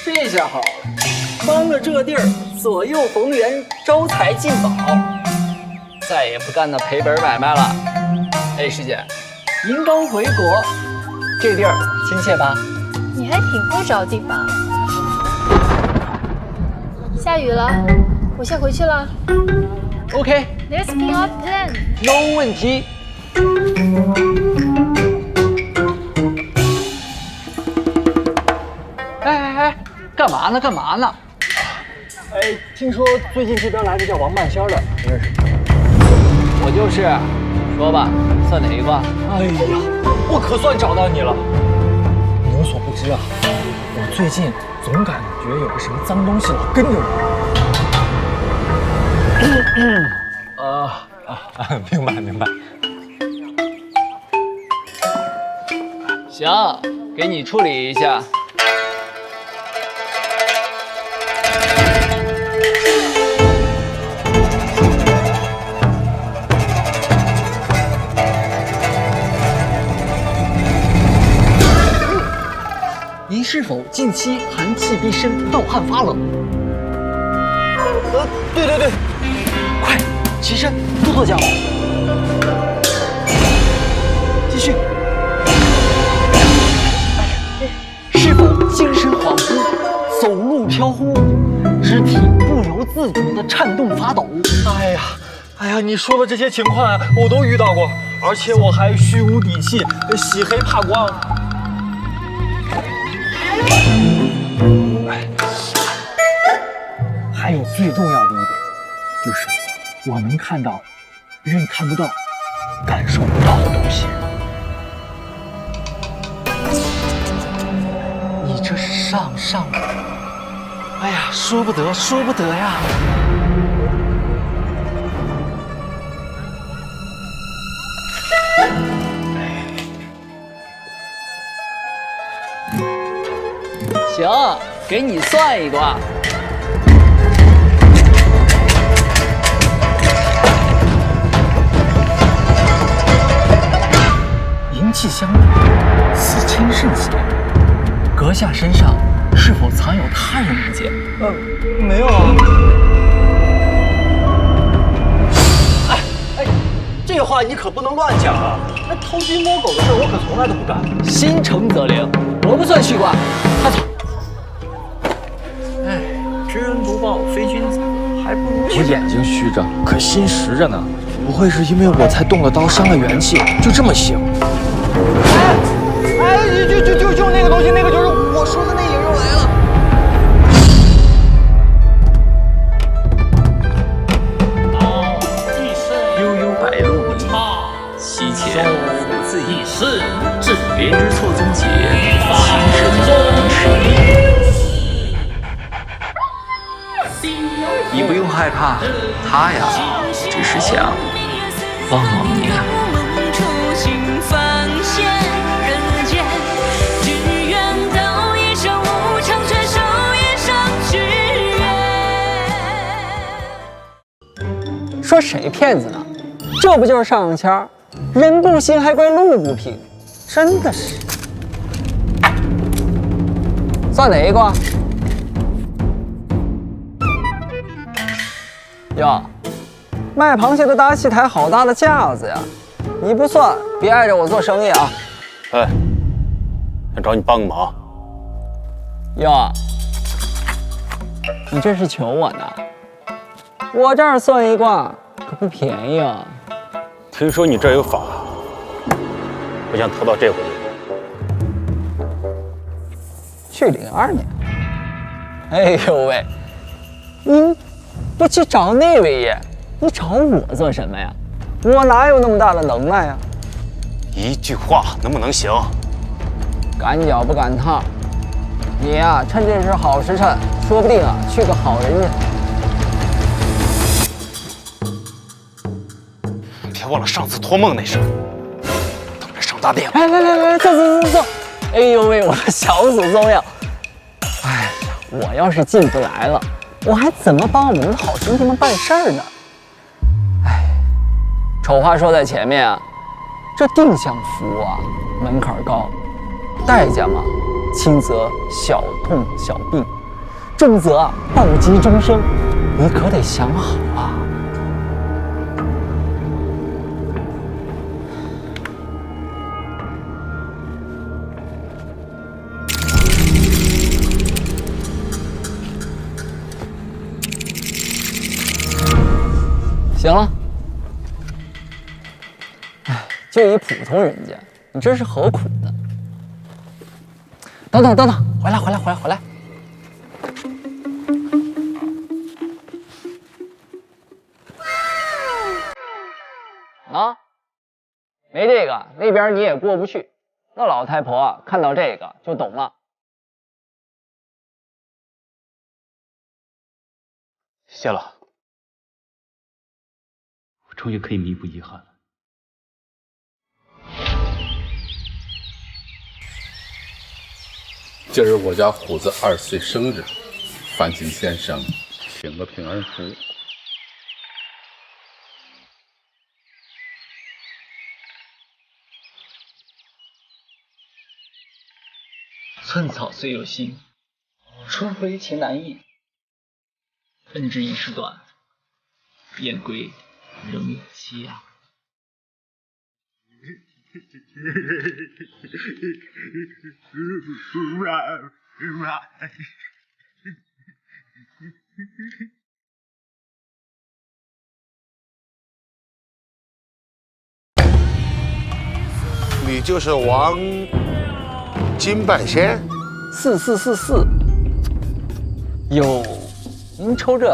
这下好了，帮了这地儿，左右逢源，招财进宝，再也不干那赔本买卖了。哎，师姐，您刚回国，这地儿亲切吧？你还挺会找地方。下雨了，我先回去了。OK， Let's pick up plan。no 问题。哎，干嘛呢？干嘛呢？哎，听说最近这边来个叫王半仙的，你认识吗？我就是，说吧，算哪一卦？哎呀，我可算找到你了。你有所不知啊，我最近总感觉有个什么脏东西老跟着我。明白明白。行，给你处理一下。您是否近期寒气逼身，盗汗发冷？对，快起身，跺跺脚。继续。是否精神恍惚，走路飘忽，肢体不由自主地颤动发抖？哎呀，你说的这些情况啊，我都遇到过，而且我还虚无底气，洗黑怕光。还有最重要的一点，就是我能看到别人看不到、感受不到的东西。你这是上，哎呀，说不得呀。行，给你算一卦。阴气相补，此亲甚喜。阁下身上是否藏有他人物件？没有啊。哎，这话你可不能乱讲啊！那偷鸡摸狗的事我可从来都不干。心诚则灵，我不算虚卦，快走。哎，知恩不报非君子，还不如我眼睛虚着，可心实着呢。不会是因为我才动了刀伤了元气，就这么行？就那个东西，那个就是我说的那影又来了。悠悠白露迷，西前福自缢，至别之错综结，情深意深。你不用害怕，他呀，只是想帮帮你。说谁骗子呢？这不就是上签儿？人不行还怪路不平，真的是。算哪一卦？哟，卖螃蟹的搭戏台好大的架子呀！你不算，别碍着我做生意啊！哎，想找你帮个忙。哟，你这是求我呢？我这儿算一卦可不便宜啊！听说你这儿有法，我想投到这回。去02年。哎呦喂，您不去找那位爷，你找我做什么呀？我哪有那么大的能耐呀？一句话能不能行？赶脚不赶趟，你呀，趁这是好时辰，说不定啊，去个好人家。别忘了上次托梦那事儿，等着上大殿。来，走！哎呦喂，我的小祖宗呀！哎呀，我要是进不来了，我还怎么帮我们的好兄弟们办事儿呢？哎，丑话说在前面啊，这定向服务啊，门槛高，代价嘛轻则小痛小病，重则暴疾终生，你可得想好啊！行了，哎，就一普通人家，你这是何苦呢？等等，回来！啊，没这个，那边你也过不去。那老太婆啊，看到这个就懂了。谢了，我终于可以弥补遗憾了。今儿我家虎子2岁生日，烦请先生请个平安符。寸草虽有心，春回情难预。分之一时短，燕归仍有期啊。你就是王金半仙4444，哟，您瞅这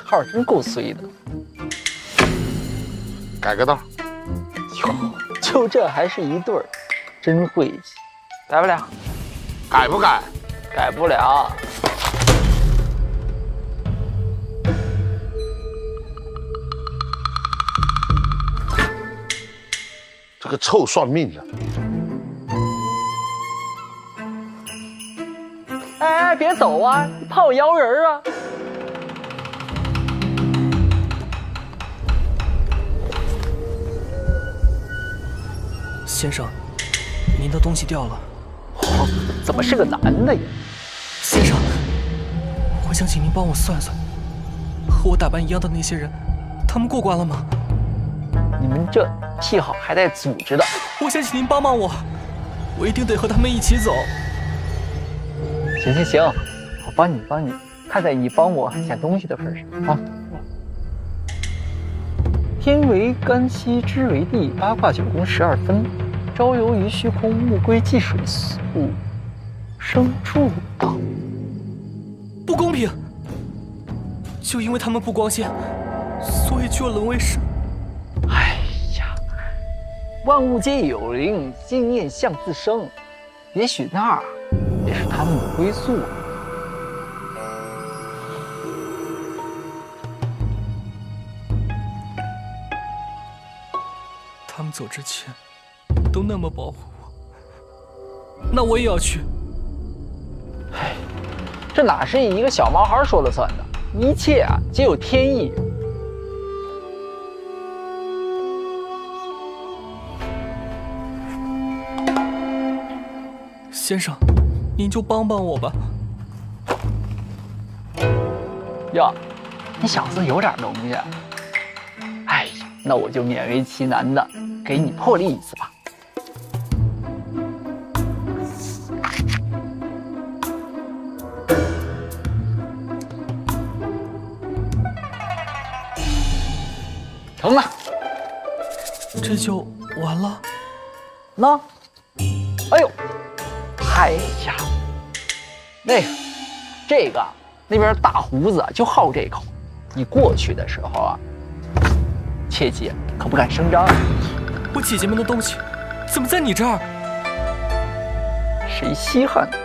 号真够随的。改个道。哟，就这还是一对儿，真晦气。改不了，改不改？改不了。这个臭算命的！哎，别走啊！你怕我摇人啊？先生，您的东西掉了。哦，怎么是个男的呀？先生，我想请您帮我算算，和我打扮一样的那些人，他们过关了吗？你们这癖好还带组织的！我想请您帮帮我，我一定得和他们一起走。行，我帮你，看在你帮我捡东西的份上啊。天为干溪，之为地，八卦九宫12分，朝游于虚空，暮归即水宿，生住道。不公平！就因为他们不光鲜，所以就要沦为神。哎呀，万物皆有灵，静念象自生。也许那儿也是他们的归宿。他们走之前都那么保护我，那我也要去。哎，这哪是一个小毛孩说了算的？一切啊，皆有天意。先生，您就帮帮我吧。哟，你小子有点东西。哎呀，那我就勉为其难的给你破例一次吧。成了，这就完了？那，哎呦，哎呀，这个那边大胡子就好这口，你过去的时候啊，切记可不敢声张。我姐姐们的东西怎么在你这儿？谁稀罕呢？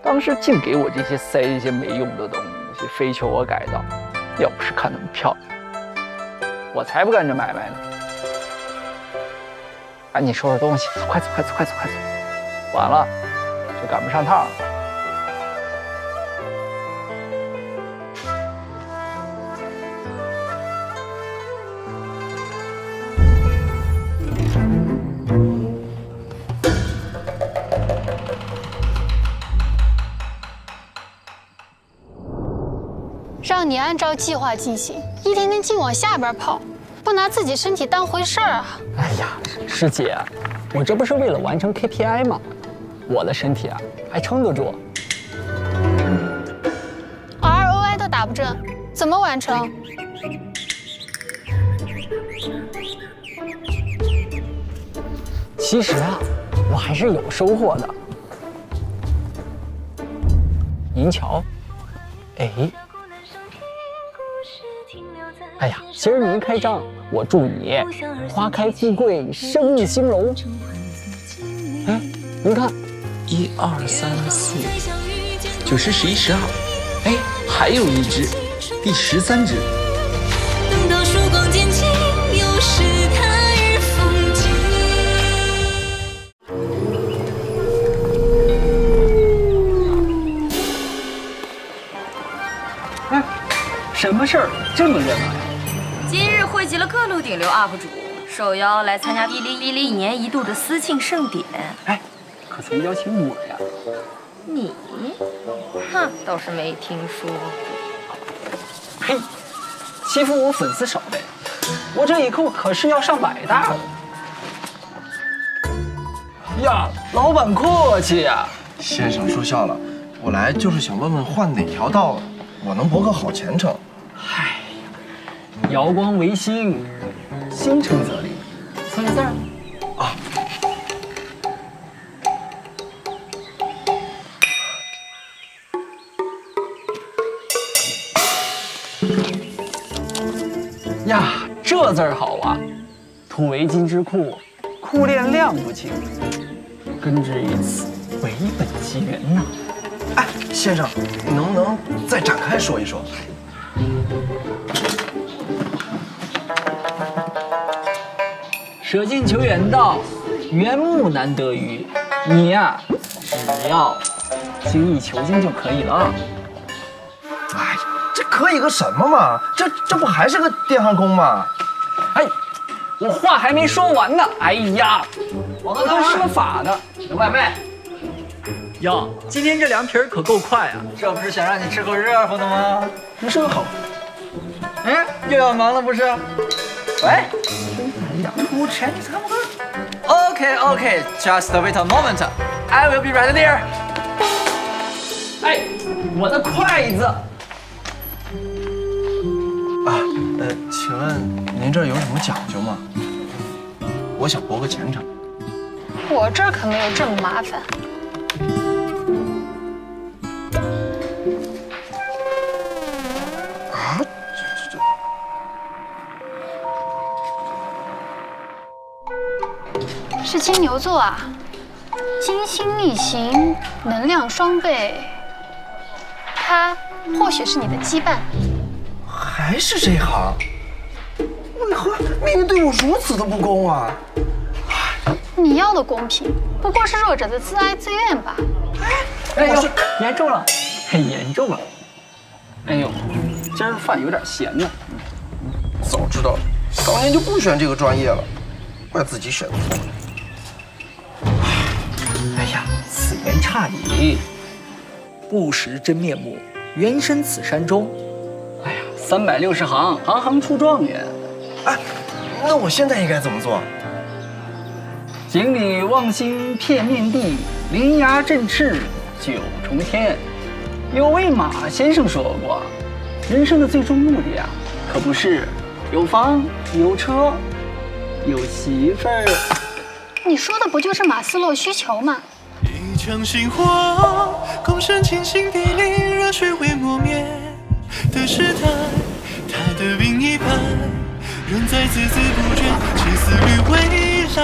当时净给我这些塞这些没用的东西，非求我改造。要不是看那么漂亮，我才不干这买卖呢。赶紧收拾东西，快走！晚了就赶不上趟了。让你按照计划进行，一天天净往下边跑，不拿自己身体当回事儿啊！哎呀，师姐，我这不是为了完成 KPI 吗？我的身体啊还撑得住。ROI 都打不正，怎么完成？其实啊，我还是有收获的。您瞧，哎呀，今儿您开张，我祝你花开富贵，生意兴隆。哎，您看，1、2、3、4，9、10、11、12，哎，还有一只，第13只。等到曙光渐近，又是他日风景。哎，什么事儿这么热闹呀？今日汇集了各路顶流 UP 主，受邀来参加哔哩哔哩1年1度的私庆盛典。哎，可曾邀请我呀？你？哼，倒是没听说过。嘿，欺负我粉丝少呗，我这以后可是要上百大了。呀，老板客气呀。先生说笑了，我来就是想问问换哪条道，我能博个好前程。嗨，瑶光为星，心诚则灵，错个字儿啊。呀，这字儿好啊！土为金之库，库链量不清，根植于此，为本其源呐。哎，先生，你能不能再展开说一说？舍近求远道，缘木难得鱼。你呀，只要精益求精就可以了。哎呀，这可以个什么嘛？这不还是个电焊工吗？哎，我话还没说完呢。哎呀，我都施了法的。外卖。哟，今天这凉皮可够快啊！这不是想让你吃口热乎的吗？不是好。哎，又要忙了不是？喂。哎呀，Who Chinese come on？Okay, just wait a moment. I will be right there. 哎，我的筷子。请问您这儿有什么讲究吗？我想博个前程。我这儿可没有这么麻烦。啊，是金牛座啊，金星逆行，能量双倍，他或许是你的羁绊。还是这行？为何命运对我如此的不公啊？你要的公平，不过是弱者的自哀自怨吧？哎呦，严重了，很严重了。哎呦，今儿饭有点咸呢。早知道当年就不选这个专业了，怪自己选错了。哎呀，此言差矣。不识真面目，原身此山中。哎呀，360行，行行出状元。哎，那我现在应该怎么做？井里望星片面地，铃芽振翅九重天。有位马先生说过，人生的最终目的啊，可不是有房有车有媳妇儿。你说的不就是马斯洛需求吗？一腔心火，共生清醒地里，热水会磨灭的时代，他的另一半仍在孜孜不倦，其思虑未来。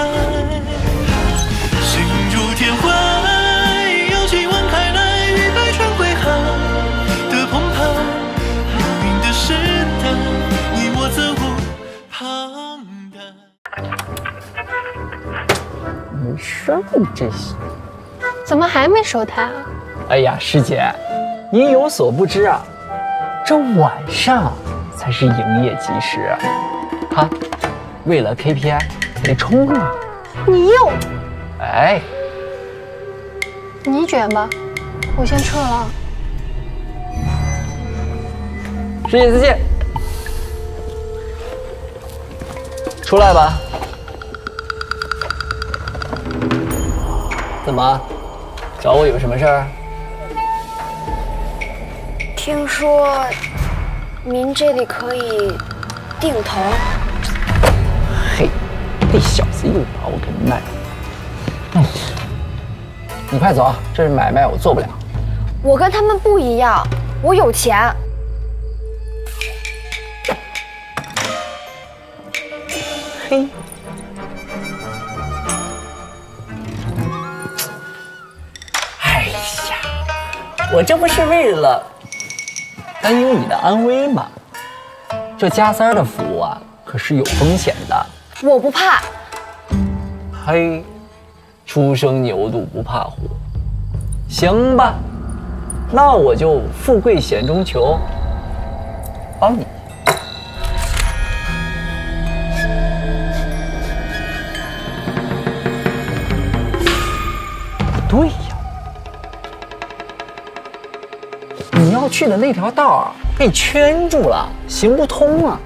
心如天怀，有气往开来，与百川汇海的澎湃。流冰的时代，你我责无旁贷。你说你这是？怎么还没收摊啊？哎呀，师姐，您有所不知啊，这晚上才是营业吉时啊！哈，为了 KPI 得冲啊！你又……哎，你卷吧，我先撤了。师姐再见。出来吧。怎么？找我有什么事儿？听说您这里可以定投。嘿，这小子又把我给卖了。你快走，这是买卖，我做不了。我跟他们不一样，我有钱。嘿，哎呀，我这不是为了担忧你的安危吗？这加三的服务啊，可是有风险的。我不怕。嘿，初生牛犊不怕虎。行吧，那我就富贵险中求，帮你。不对呀，你要去的那条道啊，被圈住了，行不通啊。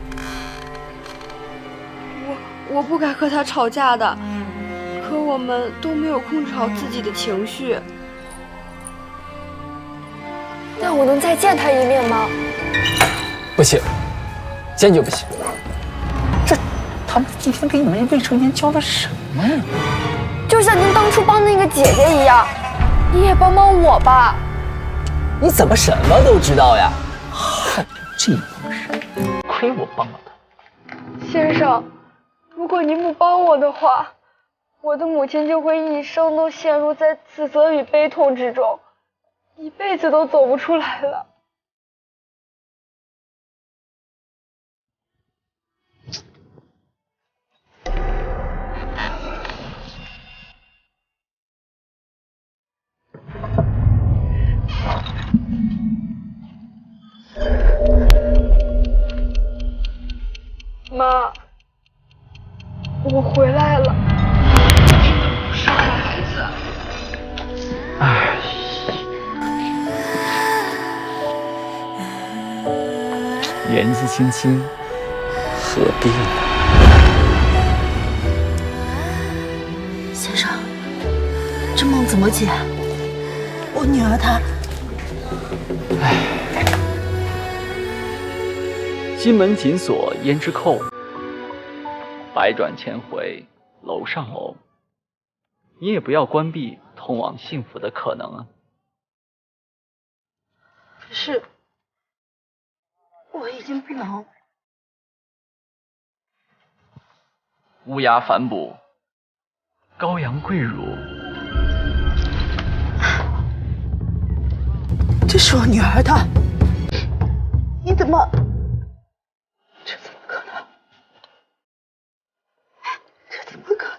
我不该和他吵架的，可我们都没有控制好自己的情绪。那我能再见他一面吗？不行，坚决不行。这他们今天给你们未成年教的什么呀？就像您当初帮那个姐姐一样，你也帮帮我吧。你怎么什么都知道呀？还有这帮人，亏我帮了他。先生，如果您不帮我的话，我的母亲就会一生都陷入在自责与悲痛之中，一辈子都走不出来了。妈，我回来了。傻孩子，哎，年纪轻轻，何必呢？先生，这梦怎么解？我女儿她……哎。金门紧锁胭脂扣，百转千回楼上楼。你也不要关闭通往幸福的可能啊！可是，我已经不能。乌鸦反哺，羔羊跪乳。这是我女儿的，你怎么？这怎么可能？这怎么可能？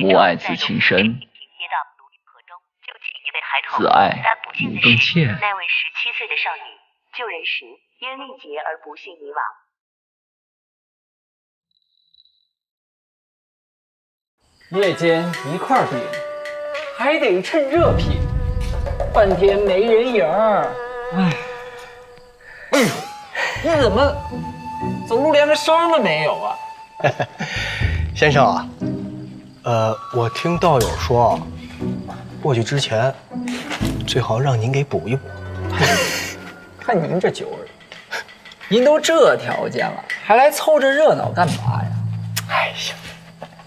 母爱子情深，子爱母更切。那位17岁的少女救人时因力竭而不幸身亡。夜间一块饼，还得趁热品，半天没人影儿。哎，你怎么走路连个声都没有啊？先生啊，我听道友说，过去之前最好让您给补一补。看您这酒儿，您都这条件了，还来凑这热闹干嘛呀？哎呀，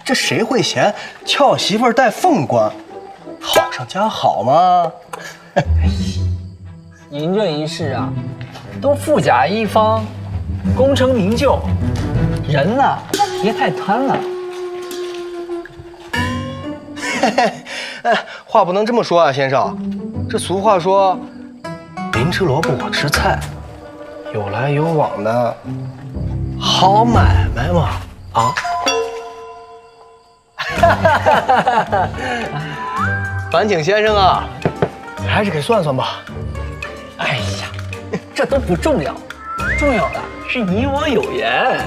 这谁会嫌俏媳妇带凤冠好上加好吗？您这一世啊，都富甲一方，功成名就，人呐，别太贪了。话不能这么说啊，先生。这俗话说，您吃萝卜我吃菜，有来有往的好买卖嘛啊！烦请先生啊，还是给算算吧。哎呀，这都不重要，重要的是你我有缘。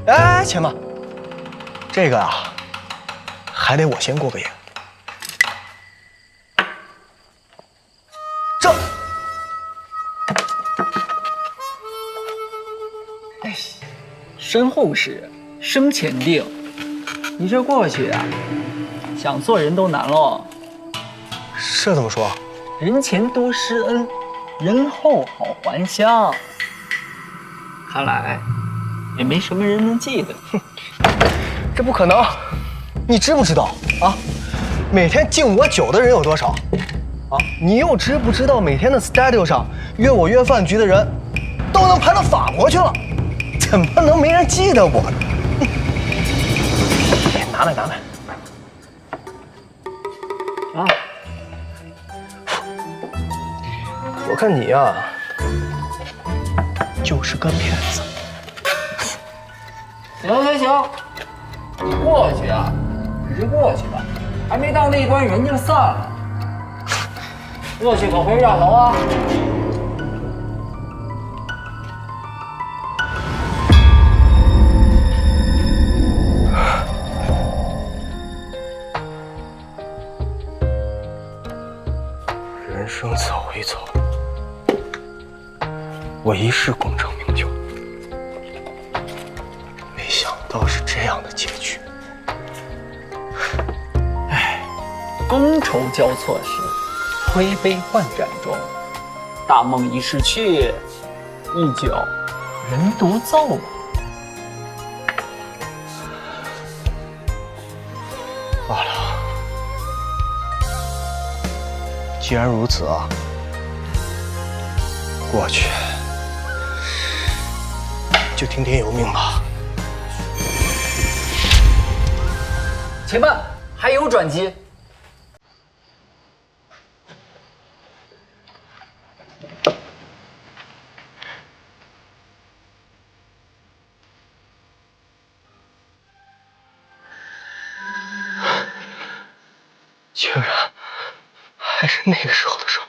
哎，且慢，这个啊，还得我先过个瘾。身后事，生前定。你这过去啊，想做人都难喽。这怎么说？人前多施恩，人后好还乡。看来也没什么人能记得。哼，这不可能！你知不知道啊？每天敬我酒的人有多少？啊，你又知不知道每天的 studio 上约我约饭局的人，都能排到法国去了？怎么能没人记得我呢？拿来拿来。啊！我看你呀，就是个骗子。行，你过去啊，只是过去吧，还没到那关，人就散了。热血可回绕头啊！人生走一走，我一世功成名就，没想到是这样的结局。唉，觥筹交错时，推杯换盏中，大梦已逝去，一酒人独奏。罢了，既然如此啊，过去就听天由命吧。且慢，还有转机。竟然还是那个时候的事儿。